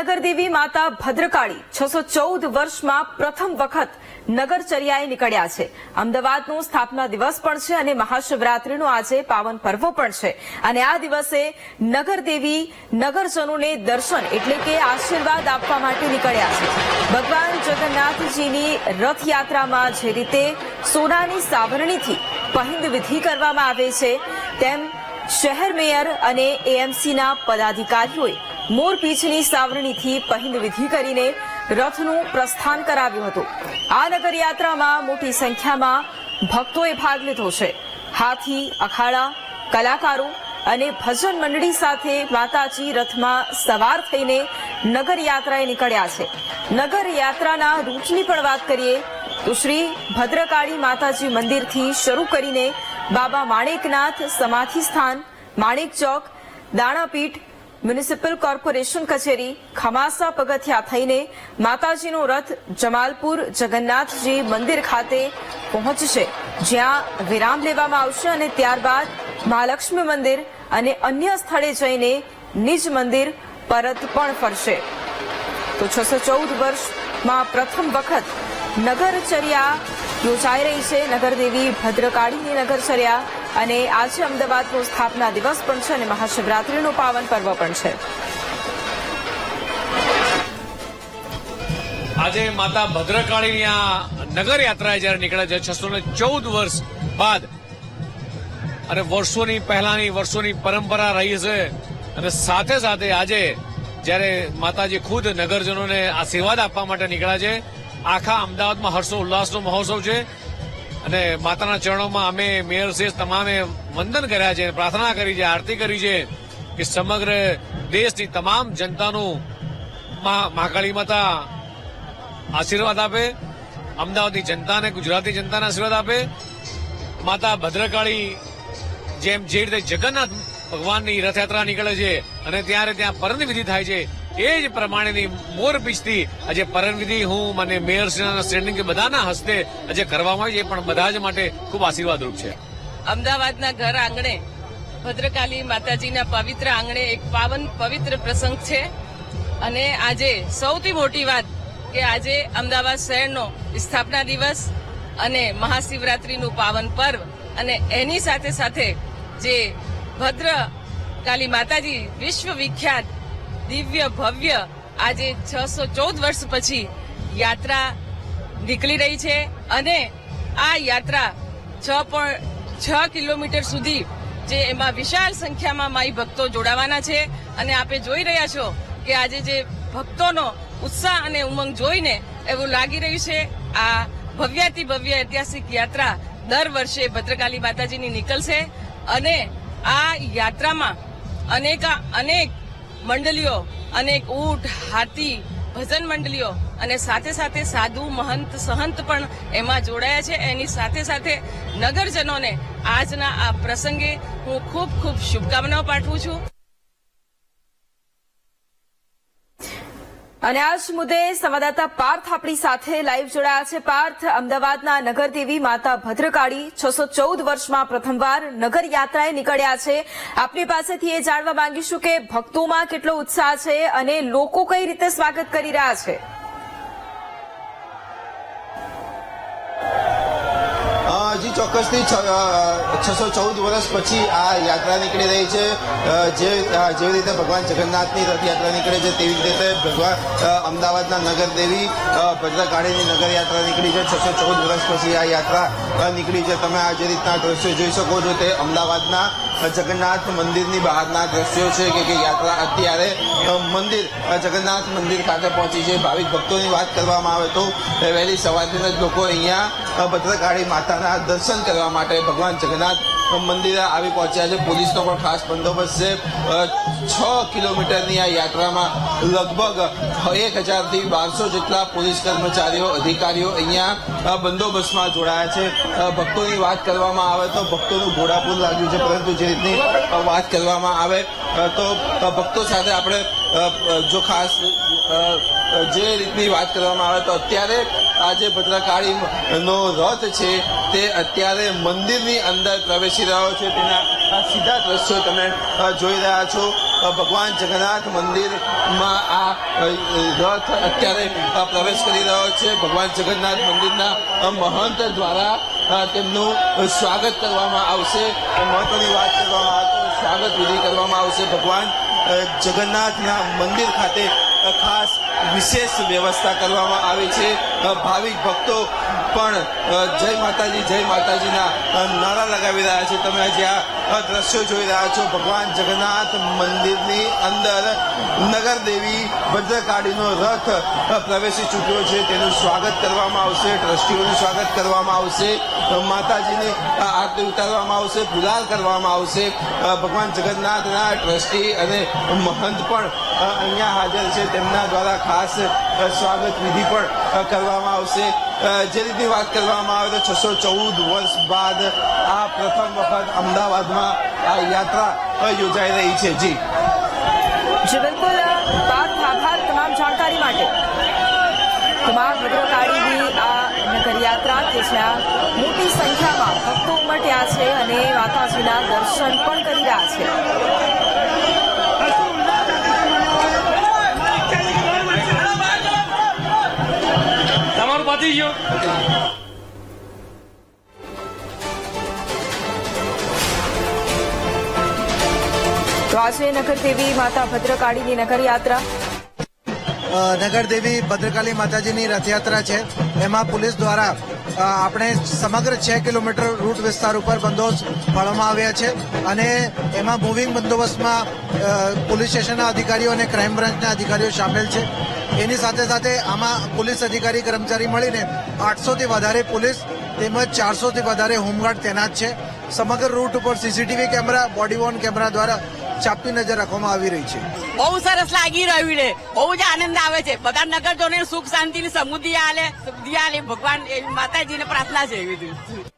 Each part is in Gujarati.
નગર દેવી માતા ભદ્રકાળી 614 વર્ષમાં પ્રથમ વખત નગરચર્યાએ નીકળ્યા છે। અમદાવાદનો સ્થાપના દિવસ પણ છે અને મહાશિવરાત્રીનો આજે પાવન પર્વ પણ છે અને આ દિવસે નગર દેવી નગરજનોને દર્શન એટલે કે આશીર્વાદ આપવા માટે નીકળ્યા છે। ભગવાન જગન્નાથજીની રથયાત્રામાં જે રીતે સોનાની સાવરણીથી પહિંદ વિધિ કરવામાં આવે છે તેમ શહેર મેયર અને એએમસીના પદાધિકારીઓએ મોરપીંછની સાવરણીથી પહિંદ વિધિ કરીને રથનું પ્રસ્થાન કરાવ્યું હતું। આ નગરયાત્રામાં મોટી સંખ્યામાં ભક્તોએ ભાગ લીધો છે। હાથી, અખાડા, કલાકારો અને ભજન મંડળી સાથે માતાજી રથમાં સવાર થઈને નગરયાત્રાએ નીકળ્યા છે। નગરયાત્રાના રૂટની પણ વાત કરીએ તો શ્રી ભદ્રકાળી માતાજી મંદિરથી શરૂ કરીને બાબા માણેકનાથ સમાધિ સ્થાન, માણેક ચોક, દાણાપીઠ, મ્યુનિસિપલ કોર્પોરેશન કચેરી, ખમાસા પગથિયા થઈને માતાજીનો રથ જમાલપુર જગન્નાથજી મંદિર ખાતે પહોંચશે, જ્યાં વિરામ લેવામાં આવશે અને ત્યારબાદ મહાલક્ષ્મી મંદિર અને અન્ય સ્થળે જઈને નિજ મંદિર પરત પણ ફરશે। તો 614 વર્ષમાં પ્રથમ વખત નગરચર્યા યોજાઈ રહી છે, નગરદેવી ભદ્રકાળીની નગરચર્યા, અને આજે અમદાવાદનો સ્થાપના દિવસ પણ છે અને મહાશિવરાત્રીનો પાવન પર્વ પણ છે। આજે માતા ભદ્રકાળીની આ નગરયાત્રા જયારે નીકળે છે 614 વર્ષ બાદ અને વર્ષોની પરંપરા રહી છે અને સાથે સાથે આજે જયારે માતાજી ખુદ નગરજનોને આશીર્વાદ આપવા માટે નીકળ્યા છે, આખા અમદાવાદમાં હર્ષો ઉલ્લાસનો મહોત્સવ છે અને માતાના ચરણોમાં અમે મેયર શ્રેષ્ઠ તમામે વંદન કર્યા છે, પ્રાર્થના કરી છે, આરતી કરી છે કે સમગ્ર દેશની તમામ જનતાનું મહાકાળી માતા આશીર્વાદ આપે, અમદાવાદની જનતાને, ગુજરાતની જનતાને આશીર્વાદ આપે। માતા ભદ્રકાળી જે રીતે જગન્નાથ ભગવાનની રથયાત્રા નીકળે છે અને ત્યાં પરણ વિધિ થાય છે, એ જ પ્રમાણેની મોરપીંછથી આજે પરણ વિધિ હું મને મેયર સ્ટેન્ડિંગ બધાના હસ્તે આજે કરવામાં આવી છે, પણ બધા જ માટે ખૂબ આશીર્વાદરૂપ છે। અમદાવાદના ઘર આંગણે ભદ્રકાળી માતાજીના પવિત્ર આંગણે એક પાવન પવિત્ર પ્રસંગ છે અને આજે સૌથી મોટી વાત કે આજે અમદાવાદ શહેરનો સ્થાપના દિવસ અને મહાશિવરાત્રીનું પાવન પર્વ અને એની સાથે સાથે જે ભદ્રકાળી માતાજી વિશ્વ વિખ્યાત દિવ્ય ભવ્ય આજે 614 વર્ષ પછી યાત્રા નીકળી રહી છે અને આ યાત્રા 6.6 કિલોમીટર સુધી જે એમાં વિશાળ સંખ્યામાં માઈ ભક્તો જોડાવાના છે અને આપે જોઈ રહ્યા છો કે આજે જે ભક્તોનો ઉત્સાહ અને ઉમંગ જોઈને એવું લાગી રહ્યું છે આ ભવ્યાતિ ભવ્ય ઐતિહાસિક યાત્રા દર વર્ષે ભદ્રકાળી માતાજીની નીકળશે અને આ યાત્રામાં અનેક મંડળીઓ, અનેક ઊંટ, હાથી, ભજન મંડળીઓ અને સાથે સાથે સાધુ, મહંત, સહંત પણ એમાં જોડાયા છે। એની સાથે સાથે નગરજનોને આજના આ પ્રસંગે હું ખૂબ ખૂબ શુભકામનાઓ પાઠવું છું। અને આ જ મુદ્દે સંવાદદાતા પાર્થ આપણી સાથે લાઈવ જોડાયા છે। પાર્થ, અમદાવાદના નગરદેવી માતા ભદ્રકાળી 614 વર્ષમાં પ્રથમવાર નગર યાત્રાએ નીકળ્યા છે। આપની પાસેથી એ જાણવા માંગીશું કે ભક્તોમાં કેટલો ઉત્સાહ છે અને લોકો કઈ રીતે સ્વાગત કરી રહ્યા છે? જી ચોક્કસથી 614 વર્ષ પછી આ યાત્રા નીકળી રહી છે। જેવી રીતે ભગવાન જગન્નાથની રથયાત્રા નીકળે છે તેવી રીતે ભગવાન અમદાવાદના નગરદેવી ભદ્રકાળીની નગરયાત્રા નીકળી છે। 614 વર્ષ પછી આ યાત્રા નીકળી છે। તમે આ જે રીતના દ્રશ્યો જોઈ શકો છો તે અમદાવાદના જગન્નાથ મંદિરની બહારના દ્રશ્યો છે કે યાત્રા અત્યારે જગન્નાથ મંદિર ખાતે પહોંચી છે। ભાવિક ભક્તોની વાત કરવામાં આવે તો વહેલી સવારથી જ લોકો અહીંયા ભદ્રકાળી માતાના દર્શન કરવા માટે ભગવાન જગન્નાથ મંદિરે આવી પહોંચ્યા છે। પોલીસનો પણ ખાસ બંદોબસ્ત છે। 6 કિલોમીટરની આ યાત્રામાં લગભગ 1000થી 1200 જેટલા પોલીસ કર્મચારીઓ, અધિકારીઓ અહીંયા બંદોબસ્તમાં જોડાયા છે। ભક્તોની વાત કરવામાં આવે તો ભક્તોનું ઘોડાપૂર લાગ્યું છે, પરંતુ જે રીતની વાત કરવામાં આવે તો ભક્તો સાથે આપણે જો ખાસ જે રીતની વાત કરવામાં આવે તો અત્યારે આજે ભદ્રકાળીનો રથ છે તે અત્યારે મંદિરની અંદર પ્રવેશી રહ્યો છે। તેના સીધા દ્રશ્યો તમે જોઈ રહ્યા છો। ભગવાન જગન્નાથ મંદિરમાં આ રથ અત્યારે પ્રવેશ કરી રહ્યો છે. ભગવાન જગન્નાથ મંદિરના મહંત દ્વારા તેમનું સ્વાગત કરવામાં આવશે. મહત્વની વાત કરવામાં આવે તો સ્વાગત વિધિ કરવામાં આવશે. ભગવાન જગન્નાથના મંદિર ખાતે ખાસ વિશેષ વ્યવસ્થા કરવામાં આવી છે. ભાવિક ભક્તો પણ જય માતાજીના નારા લગાવી રહ્યા છે. તમે જે આ દ્રશ્યો જોઈ રહ્યા છો, ભગવાન જગન્નાથ મંદિરની અંદર નગરદેવી ભદ્રકાળીનો રથ પ્રવેશી ચૂક્યો છે. તેનું સ્વાગત કરવામાં આવશે, ટ્રસ્ટીઓનું સ્વાગત કરવામાં આવશે, માતાજીની આરતી ઉતારવામાં આવશે, ગુલાલ કરવામાં આવશે. ભગવાન જગન્નાથના ટ્રસ્ટી અને મહંત પણ અહીંયા હાજર છે. તેમના દ્વારા ખાસ સ્વાગત વિધિ પણ કરવામાં આવશે. જે રીતની વાત કરવામાં આવે તો 614 વર્ષ બાદ આ પ્રથમ વખત અમદાવાદમાં આ યાત્રા યોજાઈ રહી છે. જી બિલકુલ પાર્થ, આભાર તમામ જાણકારી માટે. તમામ ભદ્રકાળીની આ નગરયાત્રા કે જ્યાં મોટી સંખ્યામાં ભક્તો ઉમટ્યા છે અને માતાજીના દર્શન પણ કરી રહ્યા છે. તમારું પતી ગયું. તો આજે નગરદેવી માતા ભદ્રકાળીની નગરયાત્રા. નગરદેવી ભદ્રકાળી માતાજીની રથયાત્રા છે. એમાં પોલીસ દ્વારા આપણે સમગ્ર 6 કિલોમીટર રૂટ વિસ્તાર ઉપર બંદોબસ્ત ફાળવવામાં આવ્યા છે અને એમાં મૂવિંગ બંદોબસ્તમાં પોલીસ સ્ટેશનના અધિકારીઓ અને ક્રાઇમ બ્રાન્ચના અધિકારીઓ સામેલ છે. એની સાથે સાથે આમાં પોલીસ અધિકારી કર્મચારી મળીને 800 થી વધારે પોલીસ તેમજ 400 થી વધારે હોમગાર્ડ તૈનાત છે. સમગ્ર રૂટ ઉપર CCTV camera, body Warne camera દ્વારા ચાપતી નજર રાખવામાં આવી રહી છે. બહુ સરસ લાગી રહ્યું છે. બહુ જ આનંદ આવે છે. બધા નગરજનોને સુખ શાંતિની સમૃદ્ધિ આલે, શુદ્ધિ આલે. ભગવાન માતાજીને પ્રાર્થના છે એવી રીતે.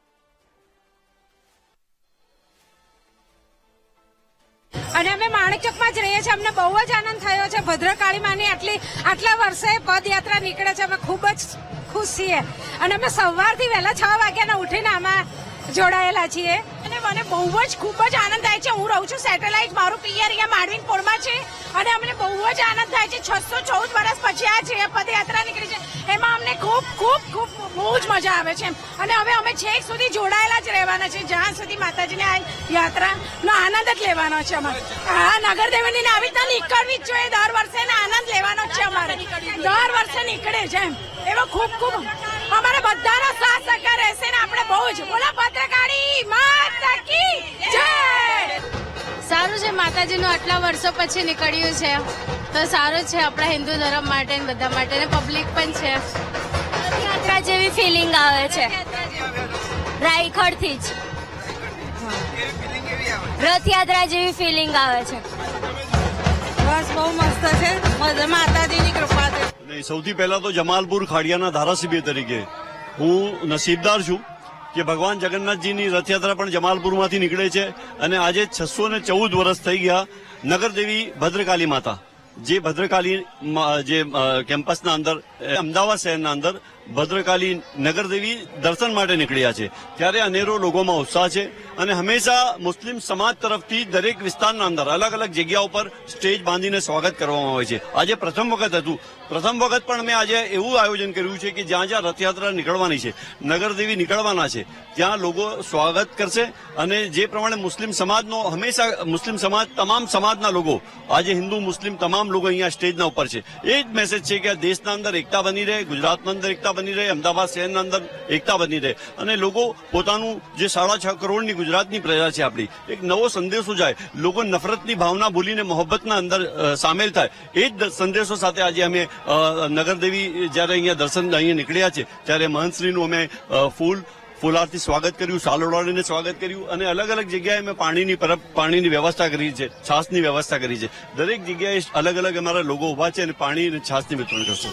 અને અમે માણેકચોકમાં જ રહીએ છીએ. અમને બહુ જ આનંદ થયો છે. ભદ્રકાળી માની આટલા વર્ષે પદયાત્રા નીકળે છે. અમે ખૂબ જ ખુશ છીએ અને અમે સવારથી વહેલા 6 વાગ્યાના ઉઠીને આમાં જોડાયેલા છીએ અને મને બહુ જ ખૂબ જ આનંદ થાય છે. હું રહું છું સેટેલાઇટ, મારું પિયર અહીંયા માંડવીન પોળમાં છે અને અમને બહુ જ આનંદ થાય છે. 614 વર્ષ પછી આ જે પદયાત્રા નીકળી છે એમાં અમને ખૂબ ખૂબ ખૂબ બહુ જ મજા આવે છે અને હવે અમે છેક સુધી જોડાયેલા જ રહેવાના છે, જ્યાં સુધી માતાજીની આ યાત્રાનો આનંદ જ લેવાનો છે અમારે. આ નગરદેવીની આવી રીતના નીકળવી જ જોઈએ. દર વર્ષે આનંદ લેવાનો જ છે અમારે. દર વર્ષે નીકળે છે એવો ખૂબ ખૂબ અમારે બધાનો સાથ સહકાર રહેશે ને આપણે બહુ જ બોલા ભદ્રકાળી માતા કી જય. સારું છે, માતાજીનું આટલા વર્ષો પછી નીકળ્યું છે તો સારું છે આપણા હિન્દુ ધર્મ માટે ને બધા માટે ને પબ્લિક પણ છે. યાત્રા જેવી ફિલિંગ આવે છે રાયખડથી જ. રથયાત્રા જેવી ફિલિંગ આવે છે. બસ બહુ મસ્ત છે. માતાજીની કૃપા છે. સૌથી પહેલા તો જમાલપુર ખાડિયાના ધારાસભ્ય તરીકે હું નસીબદાર છું કે ભગવાન જગન્નાથજીની રથયાત્રા પણ જમાલપુરમાંથી નીકળે છે અને આજે 614 વર્ષ થઈ ગયા નગરદેવી ભદ્રકાળી માતા જે ભદ્રકાળી જે કેમ્પસના અંદર અમદાવાદ શહેરના અંદર ભદ્રકાળી નગરદેવી દર્શન માટે નીકળ્યા છે. ત્યારે અનેરો લોકોમાં ઉત્સાહ છે અને હંમેશા મુસ્લિમ સમાજ તરફથી દરેક વિસ્તારના અંદર અલગ અલગ જગ્યાઓ પર સ્ટેજ બાંધીને સ્વાગત કરવામાં આવે છે. આજે પ્રથમ વખત હતું. પ્રથમ વખત પણ અમે આજે એવું આયોજન કર્યું છે કે જ્યાં જ્યાં રથયાત્રા નીકળવાની છે, નગરદેવી નીકળવાના છે, ત્યાં લોકો સ્વાગત કરશે અને જે પ્રમાણે મુસ્લિમ સમાજનો હંમેશા મુસ્લિમ સમાજ તમામ સમાજના લોકો આજે હિન્દુ મુસ્લિમ તમામ લોકો અહીંયા સ્ટેજના ઉપર છે. એ જ મેસેજ છે કે આ દેશના અંદર એકતા બની રહે, ગુજરાતના અંદર એકતા બની રહે, અમદાવાદ શહેરના અંદર એકતા બની રહે અને લોકો પોતાનું જે 6.5 કરોડની ગુજરાતની પ્રજા છે આપણી, એક નવો સંદેશો જાય, લોકો નફરતની ભાવના ભૂલીને મોહબ્બતના અંદર સામેલ થાય. એ જ સંદેશો સાથે આજે અમે નગરદેવી જયારે અહીંયા દર્શન અહીંયા નીકળ્યા છે ત્યારે મહંતશ્રીનું અમે ફૂલહારથી સ્વાગત કર્યું, શાલ ઓઢાડીને સ્વાગત કર્યું અને અલગ અલગ જગ્યાએ અમે પાણીની વ્યવસ્થા કરી છે, છાસની વ્યવસ્થા કરી છે. દરેક જગ્યાએ અલગ અલગ અમારા લોકો ઉભા છે અને પાણી અને છાસની વિતરણ કરશે.